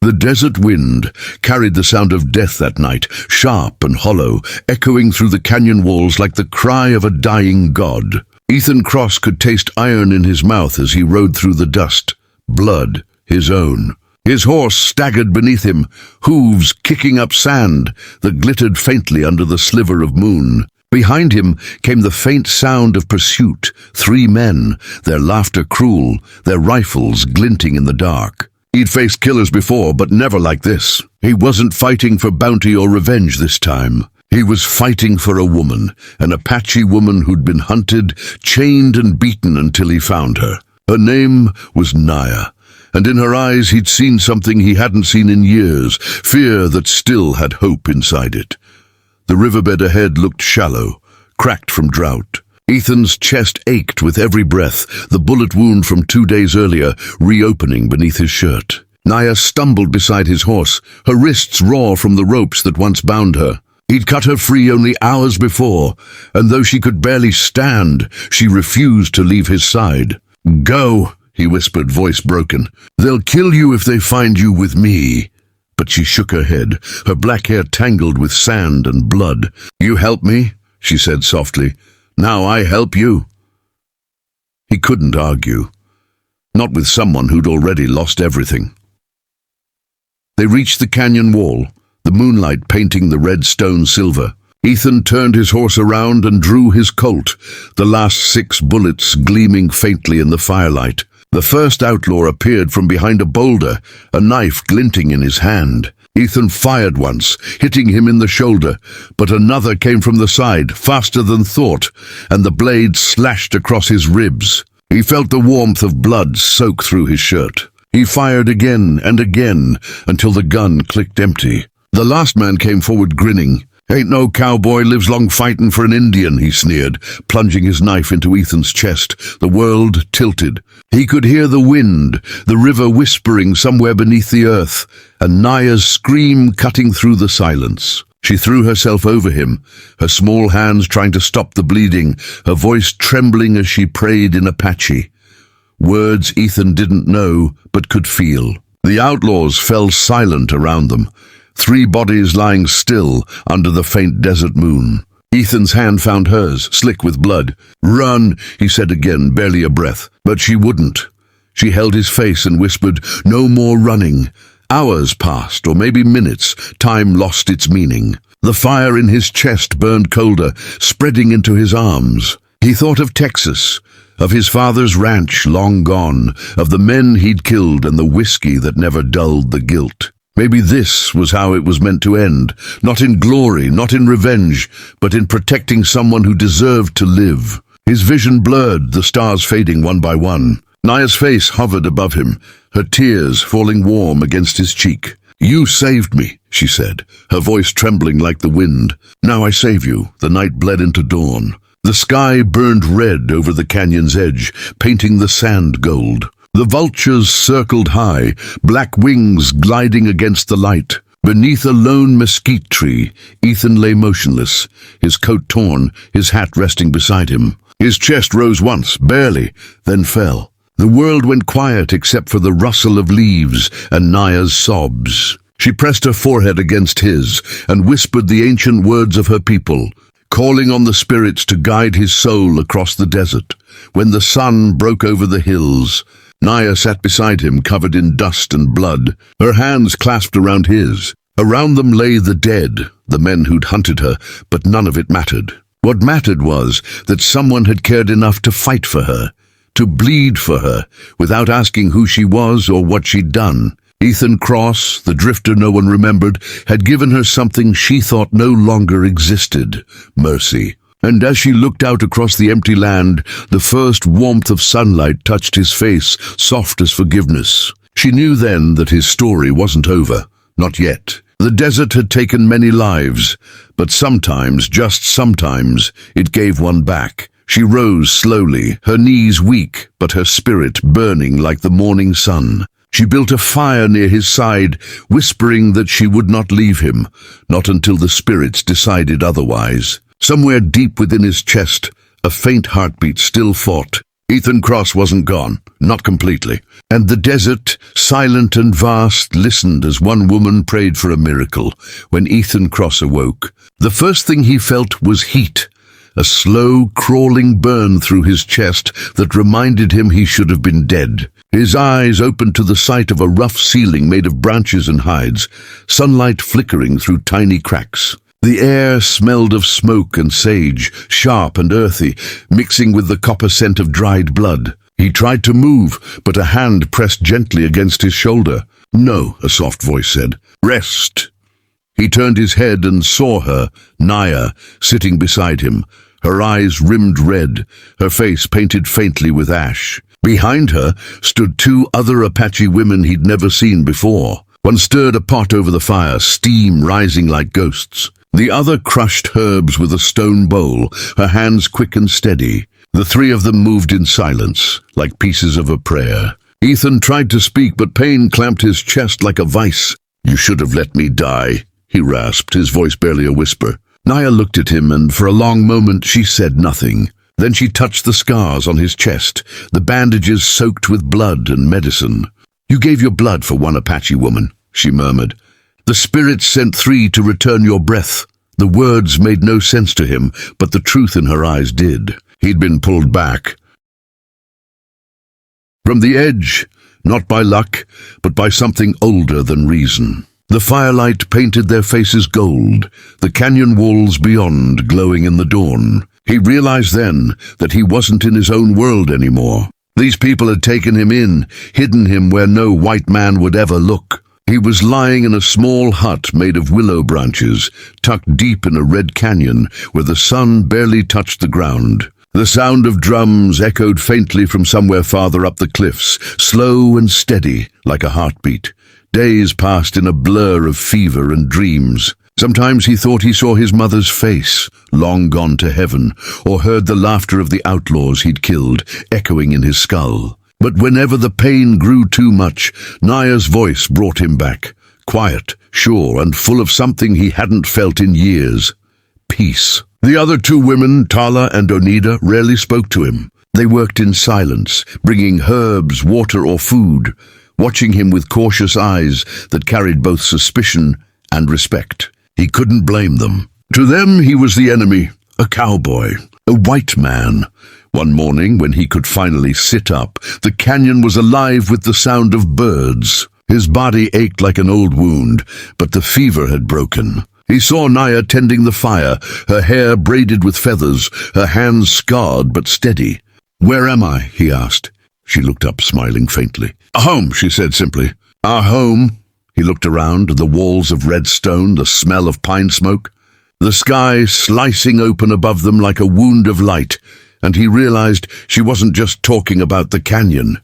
The desert wind carried the sound of death that night, sharp and hollow, echoing through the canyon walls like the cry of a dying god. Ethan Cross could taste iron in his mouth as he rode through the dust, blood his own. His horse staggered beneath him, hooves kicking up sand that glittered faintly under the sliver of moon. Behind him came the faint sound of pursuit, 3 men, their laughter cruel, their rifles glinting in the dark. He'd faced killers before, but never like this. He wasn't fighting for bounty or revenge this time. He was fighting for a woman, an Apache woman who'd been hunted, chained and beaten until he found her. Her name was Naya, and in her eyes he'd seen something he hadn't seen in years, fear that still had hope inside it. The riverbed ahead looked shallow, cracked from drought. Ethan's chest ached with every breath, the bullet wound from 2 days earlier reopening beneath his shirt. Naya stumbled beside his horse, her wrists raw from the ropes that once bound her. He'd cut her free only hours before, and though she could barely stand, she refused to leave his side. "Go," he whispered, voice broken. "They'll kill you if they find you with me." But she shook her head, her black hair tangled with sand and blood. "You help me," she said softly. "Now I help you." He couldn't argue. Not with someone who'd already lost everything. They reached the canyon wall, the moonlight painting the red stone silver. Ethan turned his horse around and drew his Colt, the last 6 bullets gleaming faintly in the firelight. The first outlaw appeared from behind a boulder, a knife glinting in his hand. Ethan fired once, hitting him in the shoulder, but another came from the side, faster than thought, and the blade slashed across his ribs. He felt the warmth of blood soak through his shirt. He fired again and again, until the gun clicked empty. The last man came forward grinning. "Ain't no cowboy lives long fightin' for an Indian," he sneered, plunging his knife into Ethan's chest. The world tilted. He could hear the wind, the river whispering somewhere beneath the earth, and Naya's scream cutting through the silence. She threw herself over him, her small hands trying to stop the bleeding, her voice trembling as she prayed in Apache. Words Ethan didn't know, but could feel. The outlaws fell silent around them, 3 bodies lying still under the faint desert moon. Ethan's hand found hers, slick with blood. "Run," he said again, barely a breath. But she wouldn't. She held his face and whispered, "No more running." Hours passed, or maybe minutes. Time lost its meaning. The fire in his chest burned colder, spreading into his arms. He thought of Texas, of his father's ranch long gone, of the men he'd killed and the whiskey that never dulled the guilt. Maybe this was how it was meant to end, not in glory, not in revenge, but in protecting someone who deserved to live. His vision blurred, the stars fading one by one. Naya's face hovered above him, her tears falling warm against his cheek. "You saved me," she said, her voice trembling like the wind. "Now I save you." The night bled into dawn. The sky burned red over the canyon's edge, painting the sand gold. The vultures circled high, black wings gliding against the light. Beneath a lone mesquite tree, Ethan lay motionless, his coat torn, his hat resting beside him. His chest rose once, barely, then fell. The world went quiet except for the rustle of leaves and Naya's sobs. She pressed her forehead against his and whispered the ancient words of her people, calling on the spirits to guide his soul across the desert. When the sun broke over the hills, Naya sat beside him, covered in dust and blood, her hands clasped around his. Around them lay the dead, the men who'd hunted her, but none of it mattered. What mattered was that someone had cared enough to fight for her, to bleed for her, without asking who she was or what she'd done. Ethan Cross, the drifter no one remembered, had given her something she thought no longer existed: mercy. And as she looked out across the empty land, the first warmth of sunlight touched his face, soft as forgiveness. She knew then that his story wasn't over. Not yet. The desert had taken many lives, but sometimes, just sometimes, it gave one back. She rose slowly, her knees weak, but her spirit burning like the morning sun. She built a fire near his side, whispering that she would not leave him, not until the spirits decided otherwise. Somewhere deep within his chest, a faint heartbeat still fought. Ethan Cross wasn't gone, not completely. And the desert, silent and vast, listened as one woman prayed for a miracle. When Ethan Cross awoke, the first thing he felt was heat, a slow, crawling burn through his chest that reminded him he should have been dead. His eyes opened to the sight of a rough ceiling made of branches and hides, sunlight flickering through tiny cracks. The air smelled of smoke and sage, sharp and earthy, mixing with the copper scent of dried blood. He tried to move, but a hand pressed gently against his shoulder. "No," a soft voice said. "Rest." He turned his head and saw her, Naya, sitting beside him, her eyes rimmed red, her face painted faintly with ash. Behind her stood two other Apache women he'd never seen before. One stirred a pot over the fire, steam rising like ghosts. The other crushed herbs with a stone bowl, her hands quick and steady. The three of them moved in silence, like pieces of a prayer. Ethan tried to speak, but pain clamped his chest like a vice. "You should have let me die," he rasped, his voice barely a whisper. Naya looked at him, and for a long moment she said nothing. Then she touched the scars on his chest, the bandages soaked with blood and medicine. "You gave your blood for one Apache woman," she murmured. "The spirits sent 3 to return your breath." The words made no sense to him, but the truth in her eyes did. He'd been pulled back from the edge, not by luck, but by something older than reason. The firelight painted their faces gold, the canyon walls beyond glowing in the dawn. He realized then that he wasn't in his own world anymore. These people had taken him in, hidden him where no white man would ever look. He was lying in a small hut made of willow branches, tucked deep in a red canyon where the sun barely touched the ground. The sound of drums echoed faintly from somewhere farther up the cliffs, slow and steady, like a heartbeat. Days passed in a blur of fever and dreams. Sometimes he thought he saw his mother's face, long gone to heaven, or heard the laughter of the outlaws he'd killed, echoing in his skull. But whenever the pain grew too much, Naya's voice brought him back, quiet, sure, and full of something he hadn't felt in years. Peace. The other two women, Tala and Onida, rarely spoke to him. They worked in silence, bringing herbs, water, or food, watching him with cautious eyes that carried both suspicion and respect. He couldn't blame them. To them, he was the enemy, a cowboy, a white man. One morning, when he could finally sit up, the canyon was alive with the sound of birds. His body ached like an old wound, but the fever had broken. He saw Naya tending the fire, her hair braided with feathers, her hands scarred but steady. "Where am I?" he asked. She looked up, smiling faintly. "Home," she said simply. "Our home." He looked around, the walls of red stone, the smell of pine smoke, the sky slicing open above them like a wound of light, and he realized she wasn't just talking about the canyon.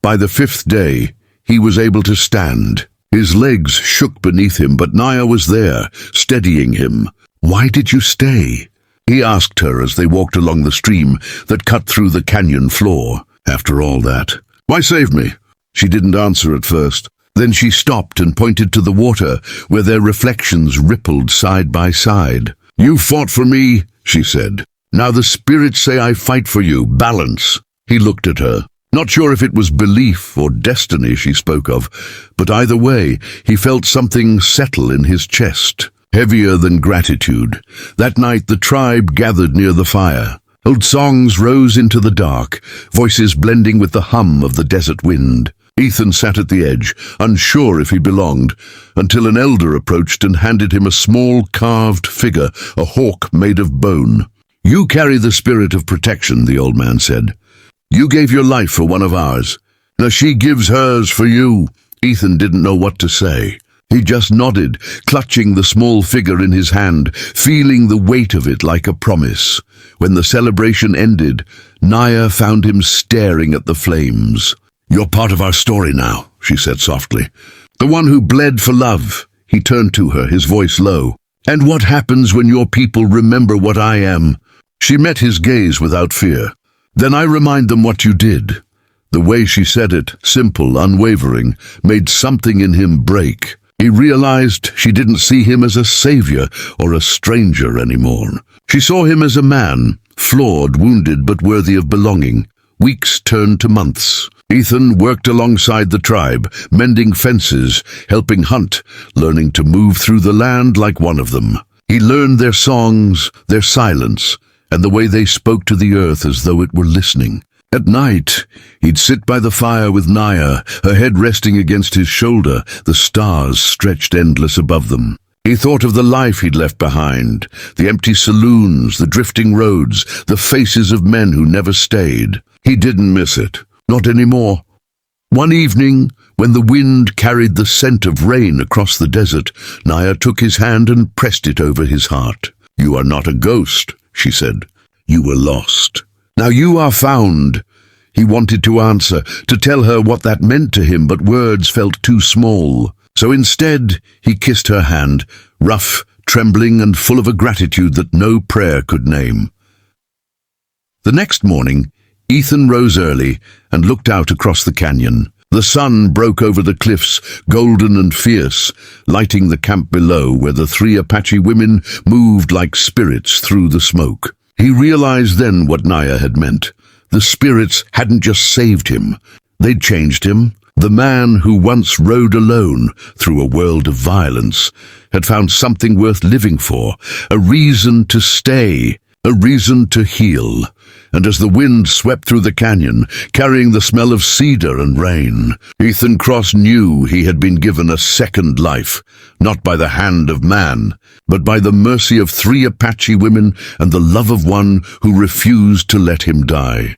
By the 5th day, he was able to stand. His legs shook beneath him, but Naya was there, steadying him. "Why did you stay?" he asked her as they walked along the stream that cut through the canyon floor. "After all that, why save me?" She didn't answer at first. Then she stopped and pointed to the water, where their reflections rippled side by side. "You fought for me," she said. "Now the spirits say I fight for you. Balance." He looked at her. Not sure if it was belief or destiny she spoke of, but either way, he felt something settle in his chest, heavier than gratitude. That night the tribe gathered near the fire. Old songs rose into the dark, voices blending with the hum of the desert wind. Ethan sat at the edge, unsure if he belonged, until an elder approached and handed him a small carved figure, a hawk made of bone. "You carry the spirit of protection," the old man said. "You gave your life for one of ours. Now she gives hers for you." Ethan didn't know what to say. He just nodded, clutching the small figure in his hand, feeling the weight of it like a promise. When the celebration ended, Naya found him staring at the flames. "You're part of our story now," she said softly. "The one who bled for love." He turned to her, his voice low. "And what happens when your people remember what I am?" She met his gaze without fear. "Then I remind them what you did." The way she said it, simple, unwavering, made something in him break. He realized she didn't see him as a savior or a stranger anymore. She saw him as a man, flawed, wounded, but worthy of belonging. Weeks turned to months. Ethan worked alongside the tribe, mending fences, helping hunt, learning to move through the land like one of them. He learned their songs, their silence, and the way they spoke to the earth as though it were listening. At night, he'd sit by the fire with Naya, her head resting against his shoulder, the stars stretched endless above them. He thought of the life he'd left behind, the empty saloons, the drifting roads, the faces of men who never stayed. He didn't miss it, not anymore. One evening, when the wind carried the scent of rain across the desert, Naya took his hand and pressed it over his heart. "You are not a ghost," she said. "You were lost. Now you are found." He wanted to answer, to tell her what that meant to him, but words felt too small. So instead, he kissed her hand, rough, trembling, and full of a gratitude that no prayer could name. The next morning, Ethan rose early and looked out across the canyon. The sun broke over the cliffs, golden and fierce, lighting the camp below where the 3 Apache women moved like spirits through the smoke. He realized then what Naya had meant. The spirits hadn't just saved him, they'd changed him. The man who once rode alone through a world of violence had found something worth living for, a reason to stay, a reason to heal. And as the wind swept through the canyon, carrying the smell of cedar and rain, Ethan Cross knew he had been given a second life, not by the hand of man, but by the mercy of 3 Apache women and the love of one who refused to let him die.